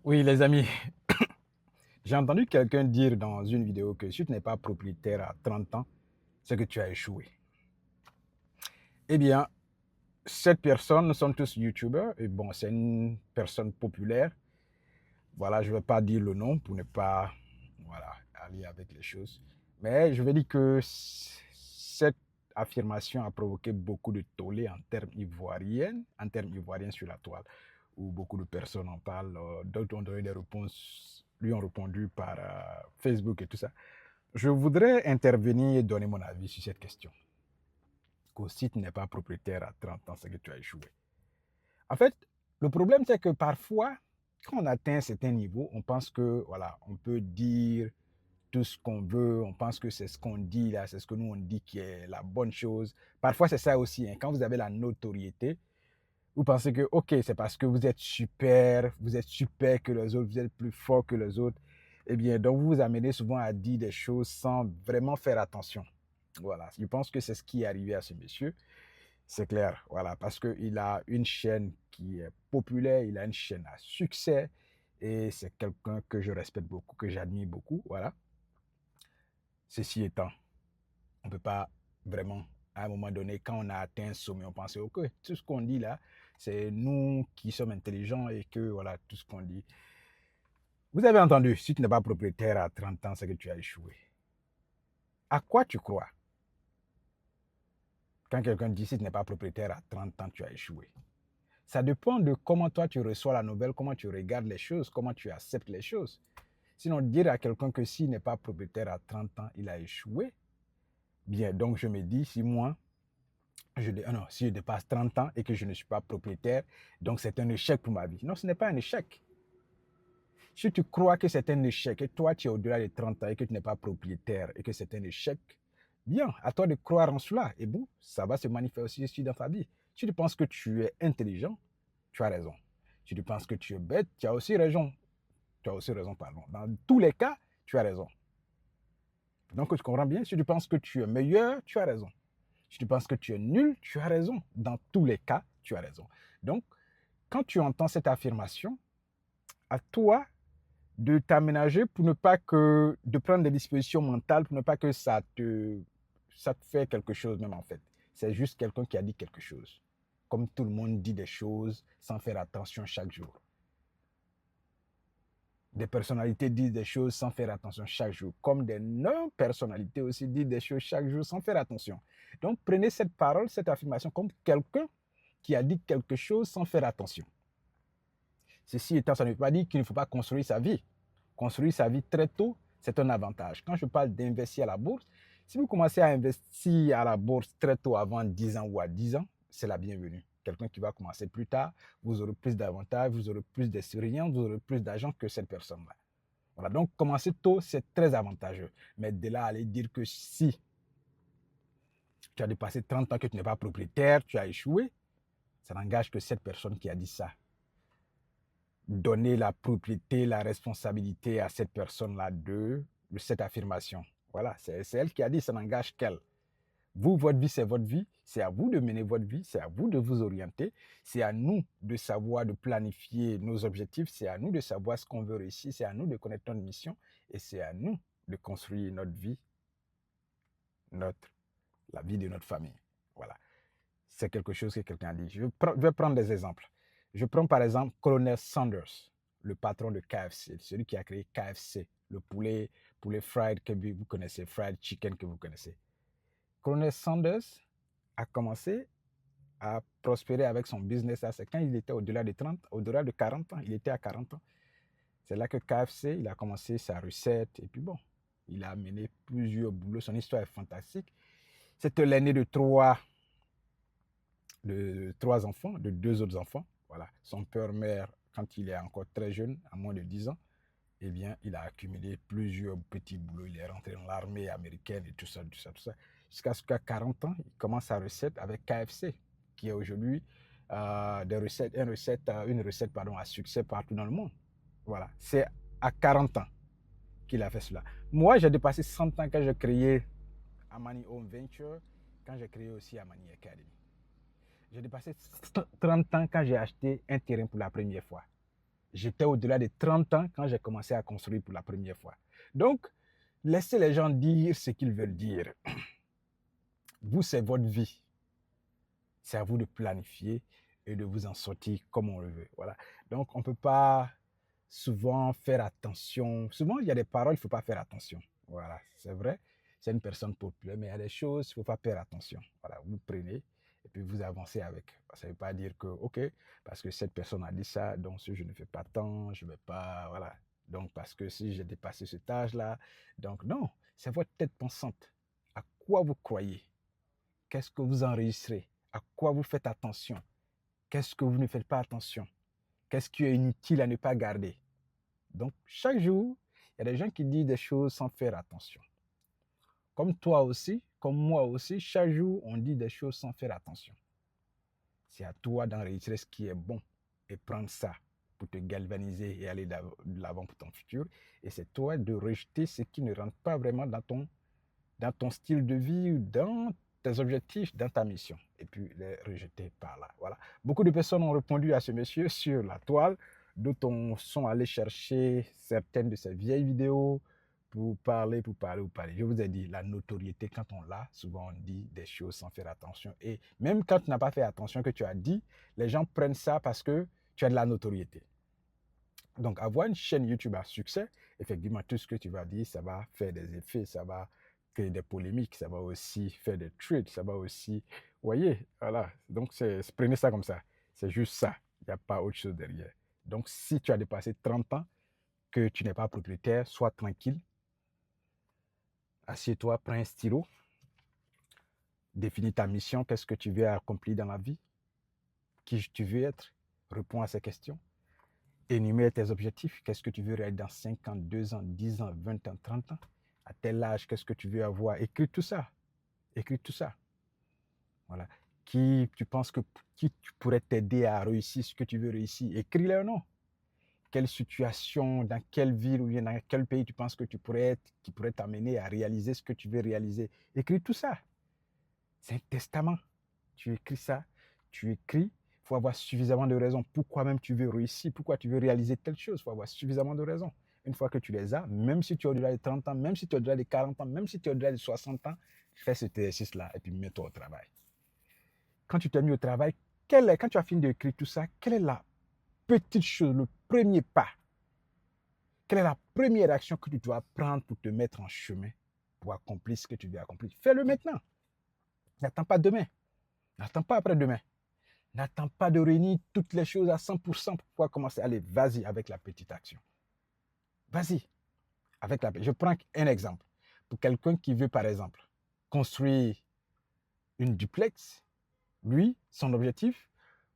Oui, les amis, j'ai entendu quelqu'un dire dans une vidéo que si tu n'es pas propriétaire à 30 ans, c'est que tu as échoué. Eh bien, cette personne, nous sommes tous youtubeurs, et bon, c'est une personne populaire. Voilà, je ne vais pas dire le nom pour ne pas voilà, aller avec les choses. Mais je vais dire que cette affirmation a provoqué beaucoup de tollé en termes ivoiriens sur la toile, où beaucoup de personnes en parlent, d'autres ont donné des réponses, lui ont répondu par Facebook et tout ça. Je voudrais intervenir et donner mon avis sur cette question. Qu'au site n'est pas propriétaire à 30 ans, c'est que tu as échoué. En fait, le problème, c'est que parfois, quand on atteint un certain niveau, on pense que, voilà, on peut dire tout ce qu'on veut, on pense que c'est ce qu'on dit là, c'est ce que nous on dit qui est la bonne chose. Parfois, c'est ça aussi, hein. Quand vous avez la notoriété, vous pensez que, ok, c'est parce que vous êtes super que les autres, vous êtes plus fort que les autres. Eh bien, donc vous vous amenez souvent à dire des choses sans vraiment faire attention. Voilà, je pense que c'est ce qui est arrivé à ce monsieur. C'est clair, voilà, parce qu'il a une chaîne qui est populaire, il a une chaîne à succès et c'est quelqu'un que je respecte beaucoup, que j'admire beaucoup, voilà. Ceci étant, on ne peut pas vraiment, à un moment donné, quand on a atteint un sommet, on pense, ok, tout ce qu'on dit là, c'est nous qui sommes intelligents et que, voilà, tout ce qu'on dit. Vous avez entendu, si tu n'es pas propriétaire à 30 ans, c'est que tu as échoué. À quoi tu crois quand quelqu'un dit, si tu n'es pas propriétaire à 30 ans, tu as échoué? Ça dépend de comment toi tu reçois la nouvelle, comment tu regardes les choses, comment tu acceptes les choses. Sinon, dire à quelqu'un que s'il n'est pas propriétaire à 30 ans, il a échoué, bien, donc je me dis, si moi, non, si je dépasse 30 ans et que je ne suis pas propriétaire, donc c'est un échec pour ma vie. Non, ce n'est pas un échec. Si tu crois que c'est un échec et toi tu es au-delà de 30 ans et que tu n'es pas propriétaire et que c'est un échec, bien, à toi de croire en cela. Et bon, ça va se manifester aussi dans ta vie. Si tu penses que tu es intelligent, tu as raison. Si tu penses que tu es bête, tu as aussi raison. Tu as aussi raison, pardon. Dans tous les cas, tu as raison. Donc, tu comprends bien, si tu penses que tu es meilleur, tu as raison. Si tu penses que tu es nul, tu as raison. Dans tous les cas, tu as raison. Donc, quand tu entends cette affirmation, à toi de t'aménager pour ne pas que, de prendre des dispositions mentales pour ne pas que ça te fait quelque chose même en fait. C'est juste quelqu'un qui a dit quelque chose. Comme tout le monde dit des choses sans faire attention chaque jour. Des personnalités disent des choses sans faire attention chaque jour, comme des non-personnalités aussi disent des choses chaque jour sans faire attention. Donc prenez cette parole, cette affirmation comme quelqu'un qui a dit quelque chose sans faire attention. Ceci étant, ça ne veut pas dire qu'il ne faut pas construire sa vie. Construire sa vie très tôt, c'est un avantage. Quand je parle d'investir à la bourse, si vous commencez à investir à la bourse très tôt, avant 10 ans ou à 10 ans, c'est la bienvenue. Quelqu'un qui va commencer plus tard, vous aurez plus d'avantages, vous aurez plus d'expérience, vous aurez plus d'argent que cette personne-là. Voilà, donc commencer tôt, c'est très avantageux. Mais de là, aller dire que si tu as dépassé 30 ans que tu n'es pas propriétaire, tu as échoué, ça n'engage que cette personne qui a dit ça. Donner la propriété, la responsabilité à cette personne-là de cette affirmation. Voilà, c'est elle qui a dit, ça n'engage qu'elle. Vous, votre vie, c'est votre vie. C'est à vous de mener votre vie. C'est à vous de vous orienter. C'est à nous de savoir, de planifier nos objectifs. C'est à nous de savoir ce qu'on veut réussir. C'est à nous de connaître notre mission. Et c'est à nous de construire notre vie, notre, la vie de notre famille. Voilà. C'est quelque chose que quelqu'un a dit. Je vais prendre des exemples. Je prends par exemple Colonel Sanders, le patron de KFC, celui qui a créé KFC, le poulet fried que vous connaissez, fried chicken que vous connaissez. Colonel Sanders a commencé à prospérer avec son business. C'est quand il était au-delà de 30, au-delà de 40 ans. Il était à 40 ans. C'est là que KFC, il a commencé sa recette. Et puis bon, il a mené plusieurs boulots. Son histoire est fantastique. C'était l'aîné de trois enfants, de deux autres enfants. Voilà. Son père-mère, quand il est encore très jeune, à moins de 10 ans, eh bien, il a accumulé plusieurs petits boulots. Il est rentré dans l'armée américaine et tout ça, tout ça, tout ça. Jusqu'à ce qu'à 40 ans, il commence sa recette avec KFC, qui est aujourd'hui une recette pardon, à succès partout dans le monde. Voilà. C'est à 40 ans qu'il a fait cela. Moi, j'ai dépassé 100 ans quand j'ai créé Amani Home Venture, quand j'ai créé aussi Amani Academy. J'ai dépassé 30 ans quand j'ai acheté un terrain pour la première fois. J'étais au-delà de 30 ans quand j'ai commencé à construire pour la première fois. Donc, laissez les gens dire ce qu'ils veulent dire. Vous, c'est votre vie. C'est à vous de planifier et de vous en sortir comme on le veut. Voilà. Donc, on ne peut pas souvent faire attention. Souvent, il y a des paroles, il ne faut pas faire attention. Voilà, c'est vrai. C'est une personne populaire, mais il y a des choses, il ne faut pas faire attention. Voilà, vous prenez et puis vous avancez avec. Ça ne veut pas dire que, OK, parce que cette personne a dit ça, donc si je ne fais pas tant, je ne vais pas, voilà. Donc, parce que si j'ai dépassé cet âge-là, donc non, c'est votre tête pensante. À quoi vous croyez? Qu'est-ce que vous enregistrez? À quoi vous faites attention? Qu'est-ce que vous ne faites pas attention? Qu'est-ce qui est inutile à ne pas garder? Donc, chaque jour, il y a des gens qui disent des choses sans faire attention. Comme toi aussi, comme moi aussi, chaque jour, on dit des choses sans faire attention. C'est à toi d'enregistrer ce qui est bon et prendre ça pour te galvaniser et aller de l'avant pour ton futur. Et c'est toi de rejeter ce qui ne rentre pas vraiment dans ton style de vie, dans tes objectifs, dans ta mission. Et puis les rejeter par là. Voilà. Beaucoup de personnes ont répondu à ce monsieur sur la toile. D'autres sont allés chercher certaines de ses vieilles vidéos pour parler. Je vous ai dit, la notoriété, quand on l'a, souvent on dit des choses sans faire attention. Et même quand tu n'as pas fait attention que tu as dit, les gens prennent ça parce que tu as de la notoriété. Donc, avoir une chaîne YouTube à succès, effectivement, tout ce que tu vas dire, ça va faire des effets, ça va créer des polémiques, ça va aussi faire des trades, ça va aussi... Vous voyez, voilà. Donc, prenez ça comme ça. C'est juste ça. Il n'y a pas autre chose derrière. Donc, si tu as dépassé 30 ans, que tu n'es pas propriétaire, sois tranquille. Assieds-toi, prends un stylo. Définis ta mission. Qu'est-ce que tu veux accomplir dans la vie? Qui tu veux être? Réponds à ces questions. Énumère tes objectifs. Qu'est-ce que tu veux réaliser dans 5 ans, 2 ans, 10 ans, 20 ans, 30 ans? À tel âge, qu'est-ce que tu veux avoir? Écris tout ça. Écris tout ça. Voilà. Qui tu penses que qui pourrait t'aider à réussir ce que tu veux réussir? Écris leur nom. Quelle situation, dans quelle ville ou bien dans quel pays tu penses que tu pourrais être, qui pourrait t'amener à réaliser ce que tu veux réaliser? Écris tout ça. C'est un testament. Tu écris ça. Tu écris. Il faut avoir suffisamment de raisons pourquoi même tu veux réussir, pourquoi tu veux réaliser telle chose. Il faut avoir suffisamment de raisons. Une fois que tu les as, même si tu es au-delà de 30 ans, même si tu es au-delà de 40 ans, même si tu es au-delà de 60 ans, fais cet exercice-là et puis mets-toi au travail. Quand tu t'es mis au travail, quand tu as fini d'écrire tout ça, quelle est la petite chose, le premier pas? Quelle est la première action que tu dois prendre pour te mettre en chemin, pour accomplir ce que tu veux accomplir? Fais-le maintenant. N'attends pas demain. N'attends pas après-demain. N'attends pas de réunir toutes les choses à 100% pour pouvoir commencer. Allez, vas-y avec la petite action. Vas-y. Je prends un exemple. Pour quelqu'un qui veut, par exemple, construire une duplex, lui, son objectif,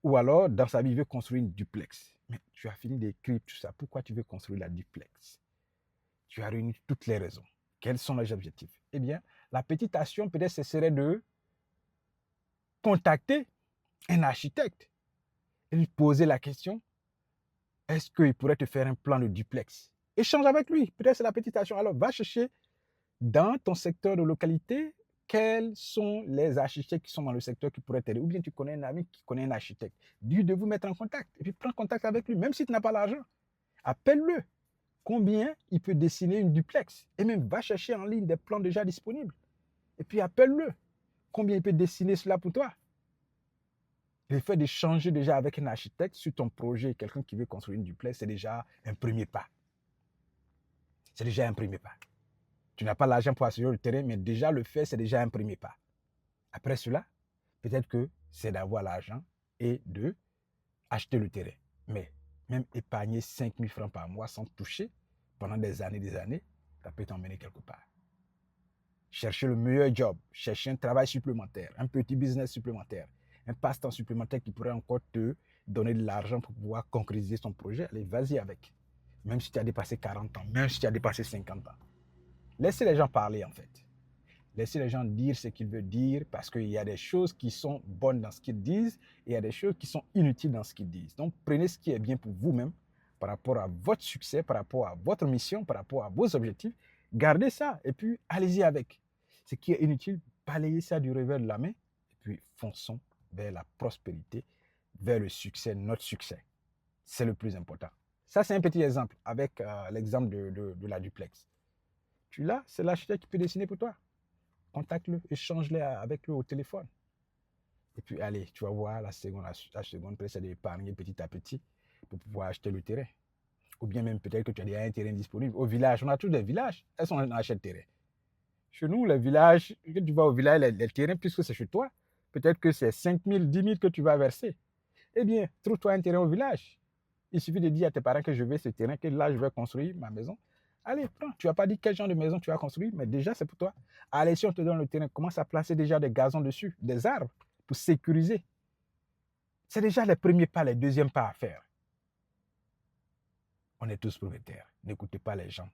ou alors dans sa vie, il veut construire une duplex. Mais tu as fini d'écrire tout ça. Pourquoi tu veux construire la duplex? Tu as réuni toutes les raisons. Quels sont les objectifs? Eh bien, la petite action, peut-être, ce serait de contacter un architecte et lui poser la question, est-ce qu'il pourrait te faire un plan de duplex? Échange avec lui. Peut-être c'est la petite action. Alors, va chercher dans ton secteur de localité, quels sont les architectes qui sont dans le secteur qui pourraient t'aider? Ou bien tu connais un ami qui connaît un architecte. Dis-lui de vous mettre en contact. Et puis, prends contact avec lui, même si tu n'as pas l'argent. Appelle-le. Combien il peut dessiner une duplex? Et même, va chercher en ligne des plans déjà disponibles. Et puis, appelle-le. Combien il peut dessiner cela pour toi? Le fait d'échanger déjà avec un architecte sur ton projet, quelqu'un qui veut construire une duplex, c'est déjà un premier pas. C'est déjà un premier pas. Tu n'as pas l'argent pour assurer le terrain, mais déjà le fait, c'est déjà un premier pas. Après cela, peut-être que c'est d'avoir l'argent et de acheter le terrain. Mais même épargner 5 000 francs par mois sans toucher pendant des années, ça peut t'emmener quelque part. Chercher le meilleur job, chercher un travail supplémentaire, un petit business supplémentaire, un passe-temps supplémentaire qui pourrait encore te donner de l'argent pour pouvoir concrétiser ton projet. Allez, vas-y avec. Même si tu as dépassé 40 ans, même si tu as dépassé 50 ans. Laissez les gens parler en fait. Laissez les gens dire ce qu'ils veulent dire parce qu'il y a des choses qui sont bonnes dans ce qu'ils disent et il y a des choses qui sont inutiles dans ce qu'ils disent. Donc, prenez ce qui est bien pour vous-même par rapport à votre succès, par rapport à votre mission, par rapport à vos objectifs. Gardez ça et puis allez-y avec. Ce qui est inutile, balayez ça du revers de la main et puis fonçons vers la prospérité, vers le succès, notre succès. C'est le plus important. Ça, c'est un petit exemple avec l'exemple de la duplex. Tu l'as, c'est l'architecte qui peut dessiner pour toi. Contacte-le, échange-le avec lui au téléphone. Et puis, allez, tu vas voir la seconde presse d'épargner petit à petit pour pouvoir acheter le terrain. Ou bien même peut-être que tu as déjà un terrain disponible. Au village, on a tous des villages. Est-ce qu'on achète terrain? Chez nous, les villages, quand tu vas au village, les terrains, puisque c'est chez toi, peut-être que c'est 5 000, 10 000 que tu vas verser. Eh bien, trouve-toi un terrain au village. Il suffit de dire à tes parents que je veux ce terrain, que là, je vais construire ma maison. Allez, prends. Tu n'as pas dit quel genre de maison tu vas construire, mais déjà, c'est pour toi. Allez, si on te donne le terrain, commence à placer déjà des gazons dessus, des arbres, pour sécuriser. C'est déjà les premiers pas, les deuxièmes pas à faire. On est tous propriétaires. N'écoutez pas les gens.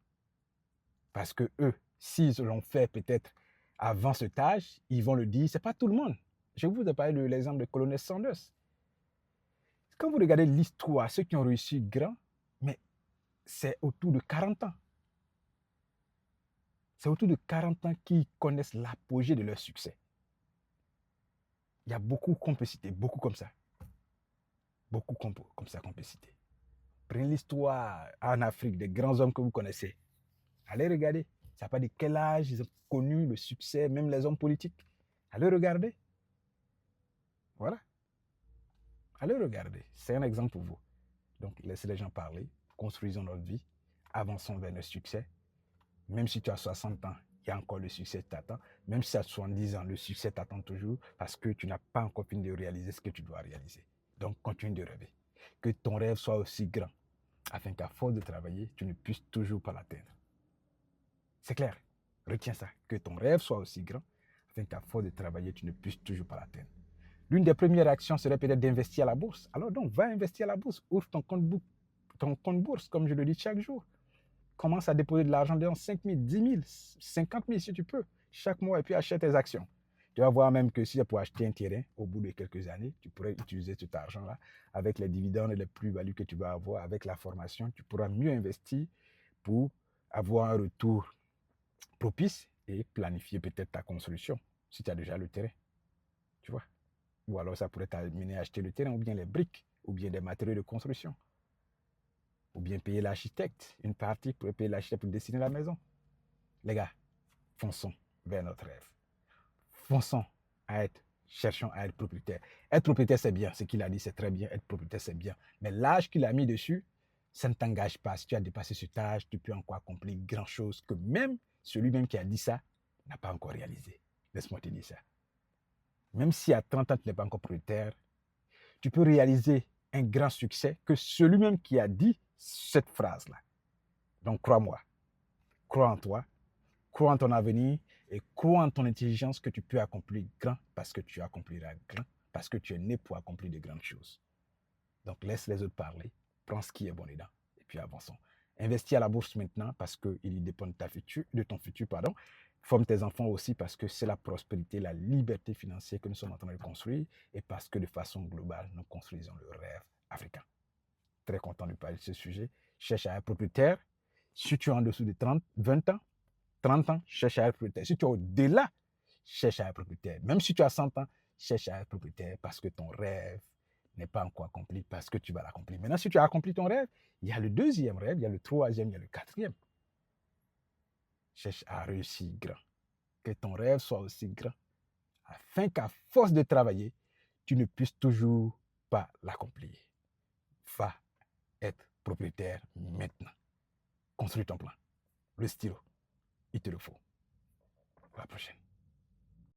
Parce que eux, s'ils l'ont fait peut-être avant cet âge, ils vont le dire. C'est pas tout le monde. Je vous ai parlé de l'exemple de colonel Sanders. Quand vous regardez l'histoire, ceux qui ont réussi grand, mais c'est autour de 40 ans. C'est autour de 40 ans qu'ils connaissent l'apogée de leur succès. Il y a beaucoup de complicité, beaucoup comme ça. Beaucoup comme ça, complicité. Prenez l'histoire en Afrique des grands hommes que vous connaissez. Allez regarder. Ça n'a pas de quel âge ils ont connu le succès, même les hommes politiques. Allez regarder. Voilà. Allez regarder. C'est un exemple pour vous. Donc, laissez les gens parler. Construisons notre vie. Avançons vers le succès. Même si tu as 60 ans, il y a encore le succès qui t'attend. Même si tu as 70 ans, le succès t'attend toujours parce que tu n'as pas encore fini de réaliser ce que tu dois réaliser. Donc, continue de rêver. Que ton rêve soit aussi grand afin qu'à force de travailler, tu ne puisses toujours pas l'atteindre. C'est clair. Retiens ça. Que ton rêve soit aussi grand afin qu'à force de travailler, tu ne puisses toujours pas l'atteindre. L'une des premières actions serait peut-être d'investir à la bourse. Alors donc, va investir à la bourse. Ouvre ton compte bourse, comme je le dis chaque jour. Commence à déposer de l'argent dedans, 5 000, 10 000, 50 000 si tu peux, chaque mois, et puis achète tes actions. Tu vas voir même que si tu pour acheter un terrain, au bout de quelques années, tu pourrais utiliser cet argent-là avec les dividendes et les plus-values que tu vas avoir, avec la formation, tu pourras mieux investir pour avoir un retour propice et planifier peut-être ta construction, si tu as déjà le terrain. Tu vois? Ou alors ça pourrait t'amener à acheter le terrain, ou bien les briques, ou bien des matériaux de construction. Ou bien payer l'architecte, une partie pour payer l'architecte pour dessiner la maison. Les gars, fonçons vers notre rêve. Fonçons cherchons à être propriétaire. Être propriétaire, c'est bien. Ce qu'il a dit, c'est très bien. Être propriétaire, c'est bien. Mais l'âge qu'il a mis dessus, ça ne t'engage pas. Si tu as dépassé cet âge, tu peux encore accomplir grand chose que même celui-même qui a dit ça n'a pas encore réalisé. Laisse-moi te dire ça. Même si à 30 ans, tu n'es pas encore propriétaire, tu peux réaliser un grand succès que celui-même qui a dit cette phrase-là. Donc, crois-moi. Crois en toi. Crois en ton avenir et crois en ton intelligence que tu peux accomplir grand parce que tu accompliras grand, parce que tu es né pour accomplir de grandes choses. Donc, laisse les autres parler. Prends ce qui est bon dedans et puis avançons. Investis à la bourse maintenant parce qu'il dépend de ton futur. Forme tes enfants aussi parce que c'est la prospérité, la liberté financière que nous sommes en train de construire et parce que de façon globale, nous construisons le rêve africain. Très content de parler de ce sujet. Cherche à être propriétaire. Si tu es en dessous de 20 ans, 30 ans, cherche à être propriétaire. Si tu es au-delà, cherche à être propriétaire. Même si tu as 100 ans, cherche à être propriétaire parce que ton rêve n'est pas encore accompli, parce que tu vas l'accomplir. Maintenant, si tu as accompli ton rêve, il y a le deuxième rêve, il y a le troisième, il y a le quatrième. Cherche à réussir grand. Que ton rêve soit aussi grand, afin qu'à force de travailler, tu ne puisses toujours pas l'accomplir. Va être propriétaire maintenant. Construis ton plan. Le stylo, il te le faut. À la prochaine.